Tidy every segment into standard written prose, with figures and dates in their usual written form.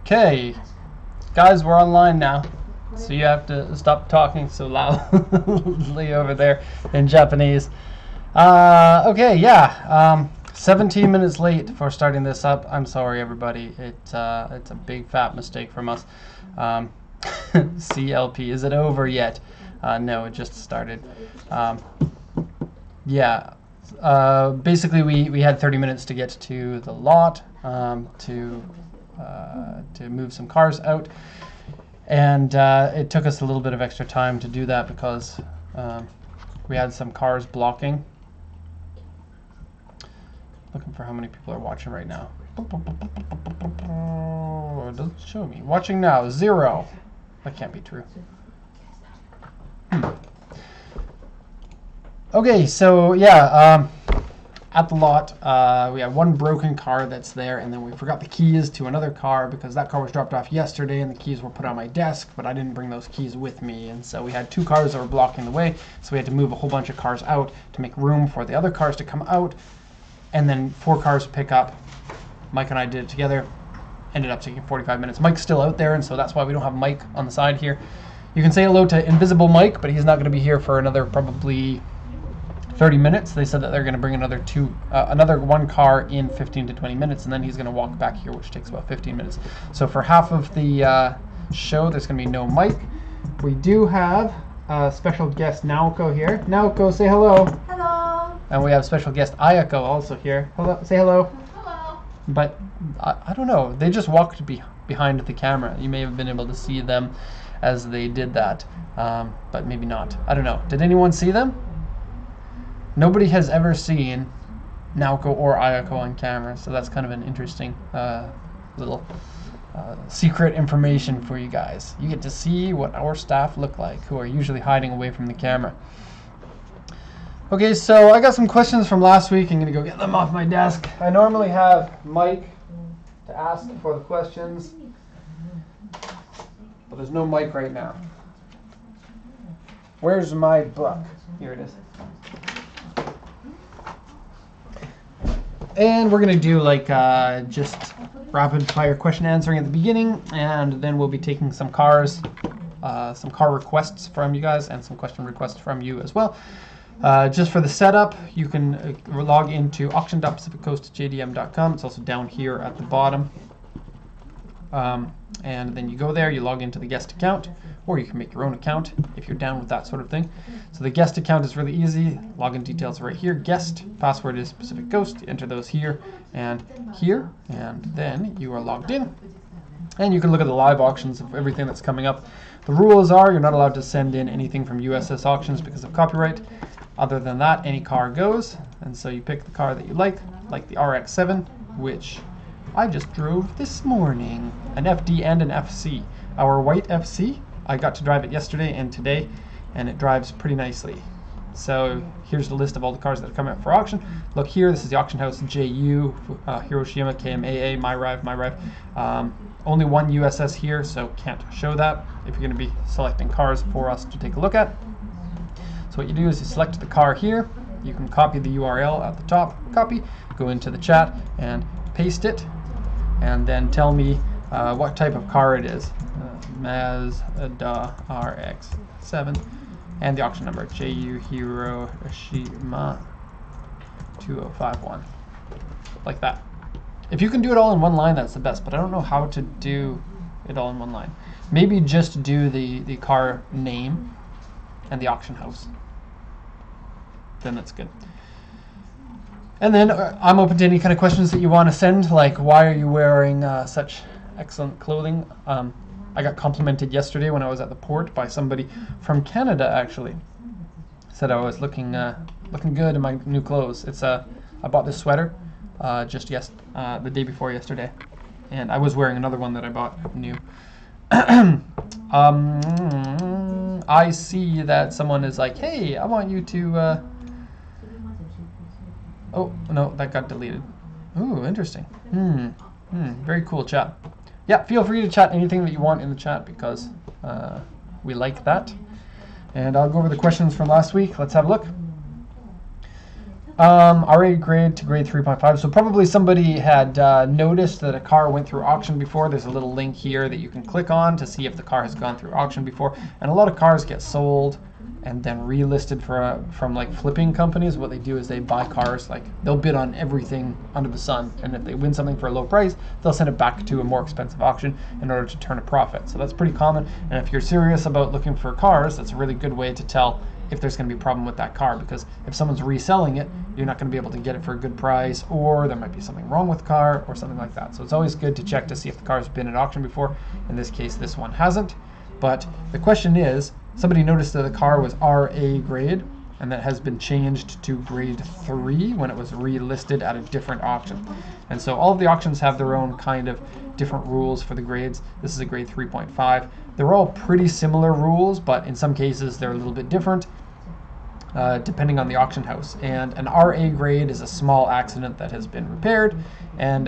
Okay, guys, we're online now, so you have to stop talking so loudly over there in Japanese. Okay, yeah, 17 minutes late for starting this up. I'm sorry, everybody. It's a big fat mistake from us. CLP, is it over yet? No, it just started. Yeah, basically we had 30 minutes to get to the lot to move some cars out, and it took us a little bit of extra time to do that because we had some cars blocking. Looking for how many people are watching right now. It doesn't show me. Watching now, 0. That can't be true. Okay, so yeah, at the lot, we have one broken car that's there, and then we forgot the keys to another car because that car was dropped off yesterday and the keys were put on my desk, but I didn't bring those keys with me, and so we had 2 cars that were blocking the way, so we had to move a whole bunch of cars out to make room for the other cars to come out, and then 4 cars to pick up. Mike and I did it together. Ended up taking 45 minutes. Mike's still out there, and so that's why we don't have Mike on the side here. You can say hello to Invisible Mike, but he's not going to be here for another probably 30 minutes. They said that they're going to bring another 1 car in 15 to 20 minutes, and then he's going to walk back here, which takes about 15 minutes. So for half of the show, there's going to be no Mike. We do have special guest Naoko here. Naoko, say hello. Hello. And we have special guest Ayako also here. Hello, say hello. Hello. But I don't know. They just walked behind the camera. You may have been able to see them as they did that, but maybe not. I don't know. Did anyone see them? Nobody has ever seen Naoko or Ayako on camera, so that's kind of an interesting little secret information for you guys. You get to see what our staff look like, who are usually hiding away from the camera. Okay, so I got some questions from last week. I'm going to go get them off my desk. I normally have Mike to ask for the questions, but there's no Mike right now. Where's my book? Here it is. And we're going to do like just rapid fire question answering at the beginning, and then we'll be taking some car requests from you guys and some question requests from you as well. Just for the setup, you can log into auction.pacificcoastjdm.com. It's also down here at the bottom. And then you go there, you log into the guest account, or you can make your own account if you're down with that sort of thing. So the guest account is really easy. Login details are right here. Guest, password is Pacific Coast. You enter those here, and then you are logged in. And you can look at the live auctions of everything that's coming up. The rules are you're not allowed to send in anything from USS Auctions because of copyright. Other than that, any car goes, and so you pick the car that you like the RX-7, which I just drove this morning, an FD and an FC. Our white FC, I got to drive it yesterday and today, and it drives pretty nicely. So here's the list of all the cars that are coming up for auction. Look here, this is the auction house JU, Hiroshima, KMAA, MyRive. Only one USS here, so can't show that if you're going to be selecting cars for us to take a look at. So what you do is you select the car here. You can copy the URL at the top, copy, go into the chat and paste it, and then tell me what type of car it is. Mazda RX-7 and the auction number, JU Hiroshima 2051, like that. If you can do it all in one line, that's the best, but I don't know how to do it all in one line. Maybe just do the car name and the auction house. Then that's good. And then I'm open to any kind of questions that you want to send, like why are you wearing such excellent clothing? I got complimented yesterday when I was at the port by somebody from Canada, actually. Said I was looking good in my new clothes. It's I bought this sweater just the day before yesterday, and I was wearing another one that I bought new. I see that someone is like, hey, I want you to oh no, that got deleted. Ooh, interesting. Very cool chat. Yeah, feel free to chat anything that you want in the chat because we like that. And I'll go over the questions from last week. Let's have a look. RA grade to grade 3.5. So probably somebody had noticed that a car went through auction before. There's a little link here that you can click on to see if the car has gone through auction before. And a lot of cars get sold and then relisted from like flipping companies. What they do is they buy cars, like they'll bid on everything under the sun, and if they win something for a low price, they'll send it back to a more expensive auction in order to turn a profit. So that's pretty common, and if you're serious about looking for cars, that's a really good way to tell if there's going to be a problem with that car, because if someone's reselling it, you're not going to be able to get it for a good price, or there might be something wrong with the car or something like that. So it's always good to check to see if the car's been at auction before. In this case, this one hasn't. But the question is, somebody noticed that the car was RA grade, and that has been changed to grade 3 when it was relisted at a different auction. And so all of the auctions have their own kind of different rules for the grades. This is a grade 3.5. They're all pretty similar rules, but in some cases they're a little bit different depending on the auction house. And an RA grade is a small accident that has been repaired, and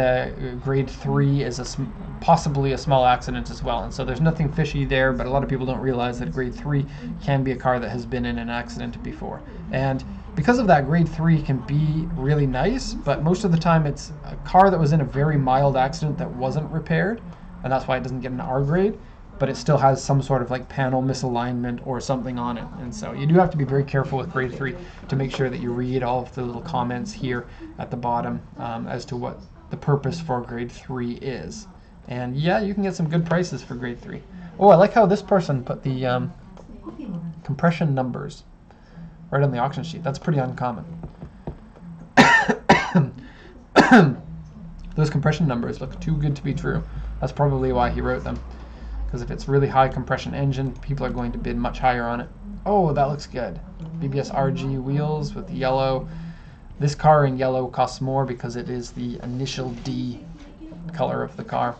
grade 3 is possibly a small accident as well. And so there's nothing fishy there, but a lot of people don't realize that grade 3 can be a car that has been in an accident before. And because of that, grade 3 can be really nice, but most of the time it's a car that was in a very mild accident that wasn't repaired, and that's why it doesn't get an R grade, but it still has some sort of like panel misalignment or something on it. And so you do have to be very careful with grade 3 to make sure that you read all of the little comments here at the bottom as to what the purpose for grade 3 is. And yeah, you can get some good prices for grade 3. Oh, I like how this person put the compression numbers right on the auction sheet. That's pretty uncommon. Those compression numbers look too good to be true. That's probably why he wrote them. Because if it's really high compression engine, people are going to bid much higher on it. Oh, that looks good. BBS RG wheels with the yellow. This car in yellow costs more because it is the initial D color of the car.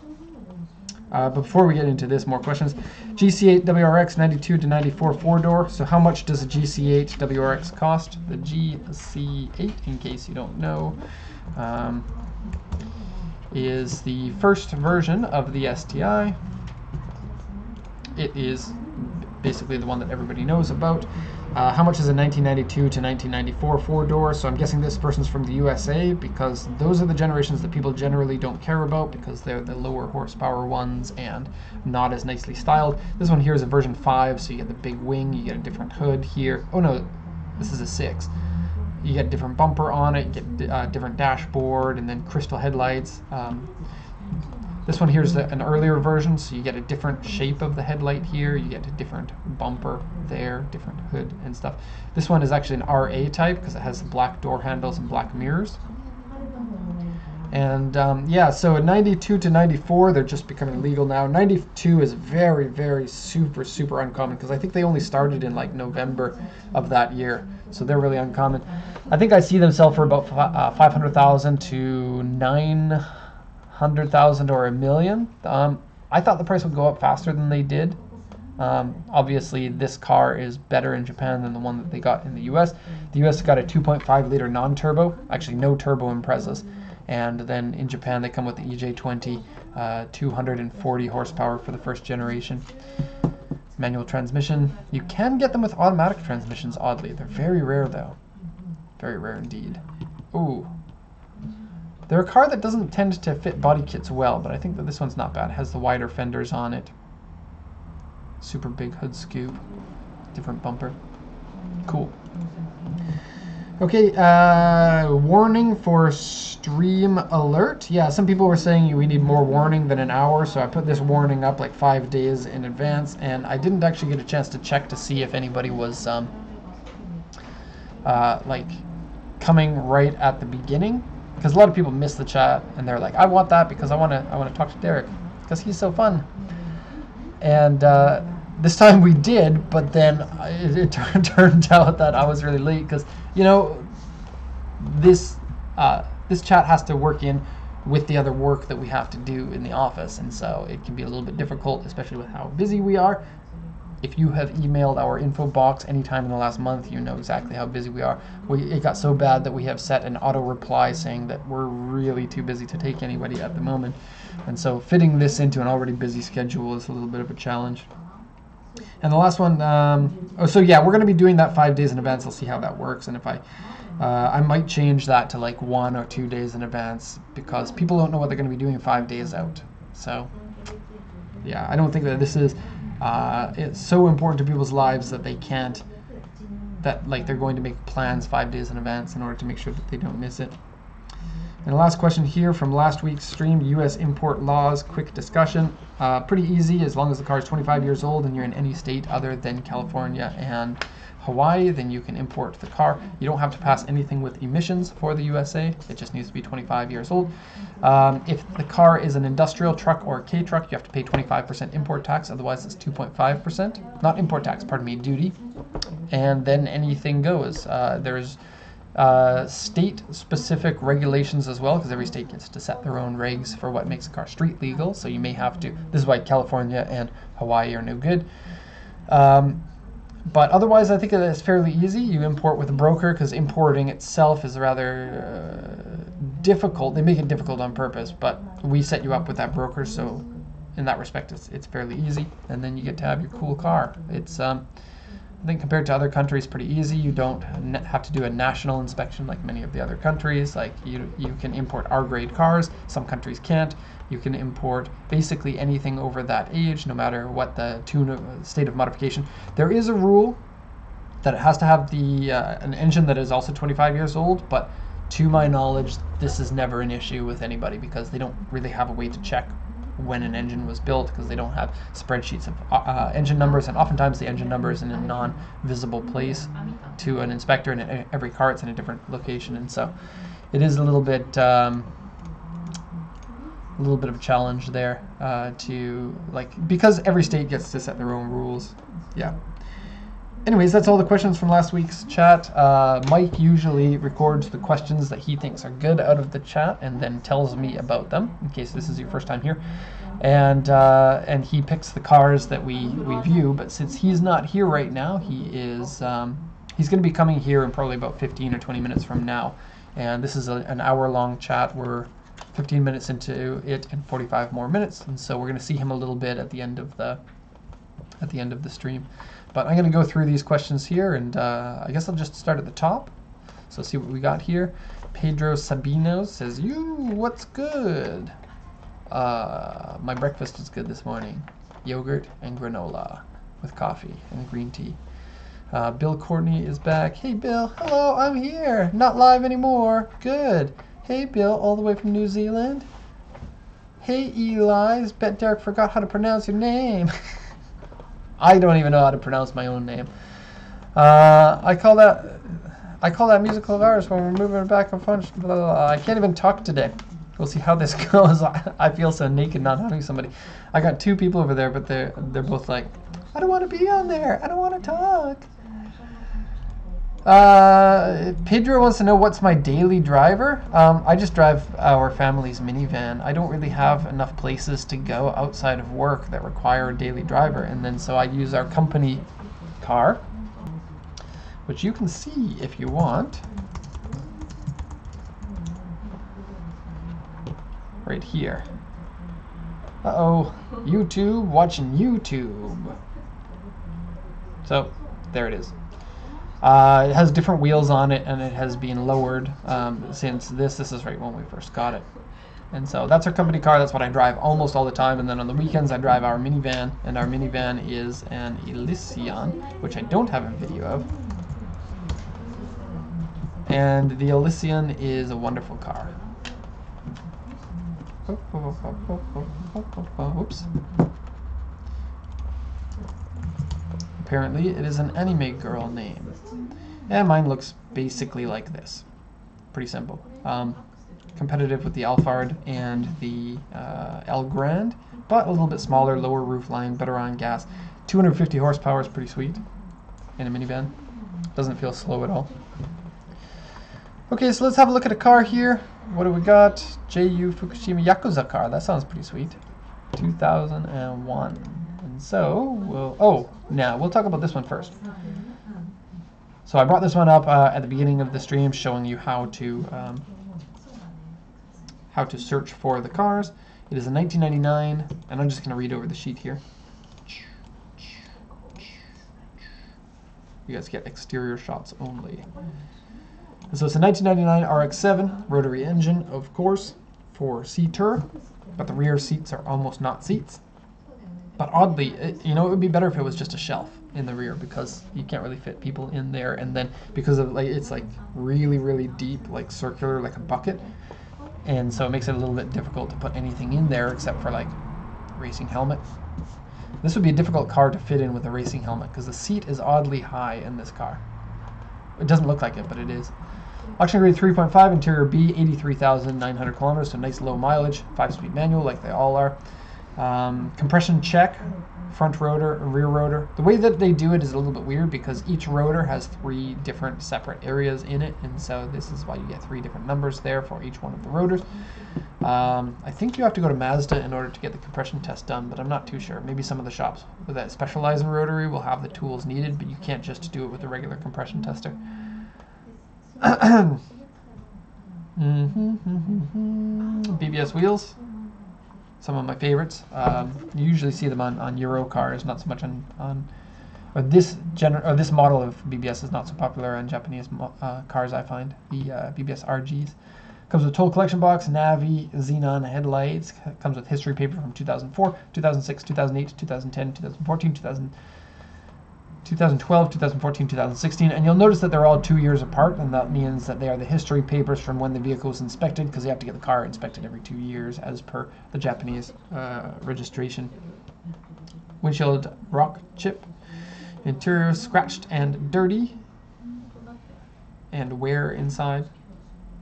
But before we get into this, more questions. GC8 WRX 92 to 94 4-door. So how much does a GC8 WRX cost? The GC8, in case you don't know, is the first version of the STI. It is basically the one that everybody knows about. How much is a 1992 to 1994 4-door? So I'm guessing this person's from the USA, because those are the generations that people generally don't care about because they're the lower horsepower ones and not as nicely styled. This one here is a version 5, so you get the big wing, you get a different hood here. Oh no, this is a 6. You get a different bumper on it, you get different dashboard, and then crystal headlights. This one here is an earlier version, so you get a different shape of the headlight here, you get a different bumper there, different hood and stuff. This one is actually an RA type because it has black door handles and black mirrors. And yeah, so in 92 to 94, they're just becoming legal now. 92 is very, very super uncommon because I think they only started in like November of that year. So they're really uncommon. I think I see them sell for about 500,000 to 900,000 or $1 million. I thought the price would go up faster than they did. Obviously, this car is better in Japan than the one that they got in the US. The US got a 2.5 liter non-turbo, actually no turbo Imprezas. And then in Japan, they come with the EJ20, 240 horsepower for the first generation. Manual transmission. You can get them with automatic transmissions, oddly. They're very rare, though. Very rare indeed. Ooh. They're a car that doesn't tend to fit body kits well, but I think that this one's not bad. It has the wider fenders on it. Super big hood scoop. Different bumper. Cool. Okay, warning for stream alert. Yeah, some people were saying we need more warning than an hour, so I put this warning up like 5 days in advance, and I didn't actually get a chance to check to see if anybody was like coming right at the beginning, because a lot of people miss the chat and they're like, I want that because I want to talk to Derek because he's so fun. And this time we did, but then it turned out that I was really late because, you know, this chat has to work in with the other work that we have to do in the office, and so it can be a little bit difficult, especially with how busy we are. If you have emailed our info box anytime in the last month, you know exactly how busy we are. It got so bad that we have set an auto reply saying that we're really too busy to take anybody at the moment, and so fitting this into an already busy schedule is a little bit of a challenge. And the last one, oh, so yeah, we're going to be doing that 5 days in advance. I'll see how that works, and if I I might change that to like 1 or 2 days in advance because people don't know what they're going to be doing 5 days out. So yeah, I don't think that this is it's so important to people's lives that they can't, that like they're going to make plans 5 days in advance in order to make sure that they don't miss it. And the last question here from last week's stream, U.S. import laws, quick discussion. Pretty easy, as long as the car is 25 years old and you're in any state other than California and Hawaii, then you can import the car. You don't have to pass anything with emissions for the USA. It just needs to be 25 years old. If the car is an industrial truck or a K truck, you have to pay 25% import tax. Otherwise, it's 2.5%. Not import tax, pardon me, duty. And then anything goes. There's state-specific regulations as well, because every state gets to set their own regs for what makes a car street legal. So you may have to. This is why California and Hawaii are no good. But otherwise, I think it's fairly easy. You import with a broker because importing itself is rather difficult. They make it difficult on purpose, but we set you up with that broker, so in that respect, it's fairly easy. And then you get to have your cool car. It's I think compared to other countries, pretty easy. You don't have to do a national inspection like many of the other countries. Like you can import R-grade cars. Some countries can't. You can import basically anything over that age, no matter what the state of modification. There is a rule that it has to have the an engine that is also 25 years old, but to my knowledge, this is never an issue with anybody because they don't really have a way to check when an engine was built because they don't have spreadsheets of engine numbers, and oftentimes the engine number is in a non-visible place to an inspector, and every car it's in a different location, and so it is a little bit of a challenge there to because every state gets to set their own rules. Yeah. Anyways, that's all the questions from last week's chat. Mike usually records the questions that he thinks are good out of the chat and then tells me about them, in case this is your first time here. And he picks the cars that we view, but since he's not here right now, he's going to be coming here in probably about 15 or 20 minutes from now. And this is an hour-long chat. We're 15 minutes into it and 45 more minutes, and so we're going to see him a little bit at the end of the stream. But I'm going to go through these questions here, and I guess I'll just start at the top. So see what we got here. Pedro Sabino says, what's good? My breakfast is good this morning. Yogurt and granola with coffee and green tea. Bill Courtney is back. Hey, Bill. Hello, I'm here. Not live anymore. Good. Hey, Bill, all the way from New Zealand. Hey, Eli. I bet Derek forgot how to pronounce your name. I don't even know how to pronounce my own name. I call that musical of ours when we're moving back and forth. I can't even talk today. We'll see how this goes. I feel so naked not having somebody. I got 2 people over there, but they're both like, I don't want to be on there. I don't want to talk. Pedro wants to know what's my daily driver. I just drive our family's minivan. I don't really have enough places to go outside of work that require a daily driver, and then so I use our company car, which you can see if you want right here. Uh-oh, YouTube, watching YouTube. So there it is. It has different wheels on it, and it has been lowered since this is right when we first got it. And so that's our company car. That's what I drive almost all the time. And then on the weekends, I drive our minivan, and our minivan is an Elysion, which I don't have a video of. And the Elysion is a wonderful car. Oops. Apparently, it is an anime girl name. And mine looks basically like this. Pretty simple. Competitive with the Alphard and the Elgrand, but a little bit smaller, lower roofline, better on gas. 250 horsepower is pretty sweet in a minivan. Doesn't feel slow at all. Okay, so let's have a look at a car here. What do we got? JU Fukushima Yakuza car. That sounds pretty sweet. 2001. And so, now we'll talk about this one first. So I brought this one up at the beginning of the stream, showing you how to search for the cars. It is a 1999, and I'm just going to read over the sheet here. You guys get exterior shots only. So it's a 1999 RX-7 rotary engine, of course, for C-Tour, but the rear seats are almost not seats. But oddly, it would be better if it was just a shelf in the rear, because you can't really fit people in there, and then because of it's like really, really deep, like circular, like a bucket, and so it makes it a little bit difficult to put anything in there except for like racing helmet. This would be a difficult car to fit in with a racing helmet because the seat is oddly high in this car. It doesn't look like it, but it is. Auction grade 3.5, interior B, 83,900 kilometers, so nice low mileage, 5-speed manual like they all are. Compression check, front rotor, rear rotor. The way that they do it is a little bit weird because each rotor has 3 different separate areas in it, and so this is why you get 3 different numbers there for each one of the rotors. I think you have to go to Mazda in order to get the compression test done, but I'm not too sure. Maybe some of the shops that specialize in rotary will have the tools needed, but you can't just do it with a regular compression tester. BBS wheels, some of my favorites. You usually see them on Euro cars, not so much on or this model of BBS is not so popular on Japanese cars, I find. The BBS RGs. Comes with total collection box, Navi, Xenon headlights. Comes with history paper from 2004, 2006, 2008, 2010, 2014, 2012, 2014, 2016, and you'll notice that they're all 2 years apart, and that means that they are the history papers from when the vehicle was inspected, because you have to get the car inspected every 2 years as per the Japanese registration. Windshield rock chip, interior scratched and dirty, and wear inside.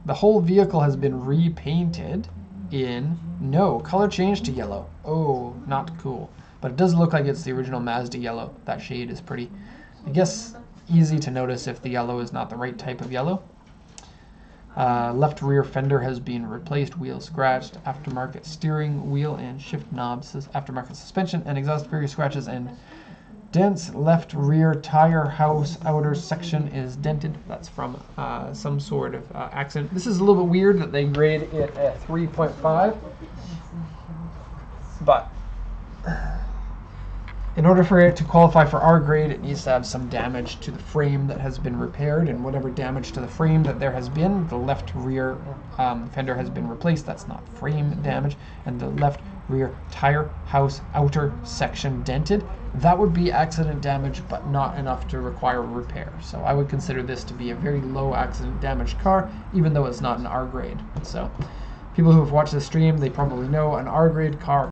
The whole vehicle has been repainted in, no, color change to yellow. Oh, not cool. But it does look like it's the original Mazda yellow. That shade is pretty, I guess, easy to notice if the yellow is not the right type of yellow. Left rear fender has been replaced, wheel scratched, aftermarket steering wheel and shift knobs, aftermarket suspension and exhaust various scratches and dents. Left rear tire house outer section is dented. That's from some sort of accident. This is a little bit weird that they grade it at 3.5, but in order for it to qualify for our grade, it needs to have some damage to the frame that has been repaired, and whatever damage to the frame that there has been, the left rear fender has been replaced. That's not frame damage. And the left rear tire house outer section dented. That would be accident damage, but not enough to require repair. So I would consider this to be a very low accident damage car, even though it's not an R grade. So people who have watched the stream, they probably know an R grade car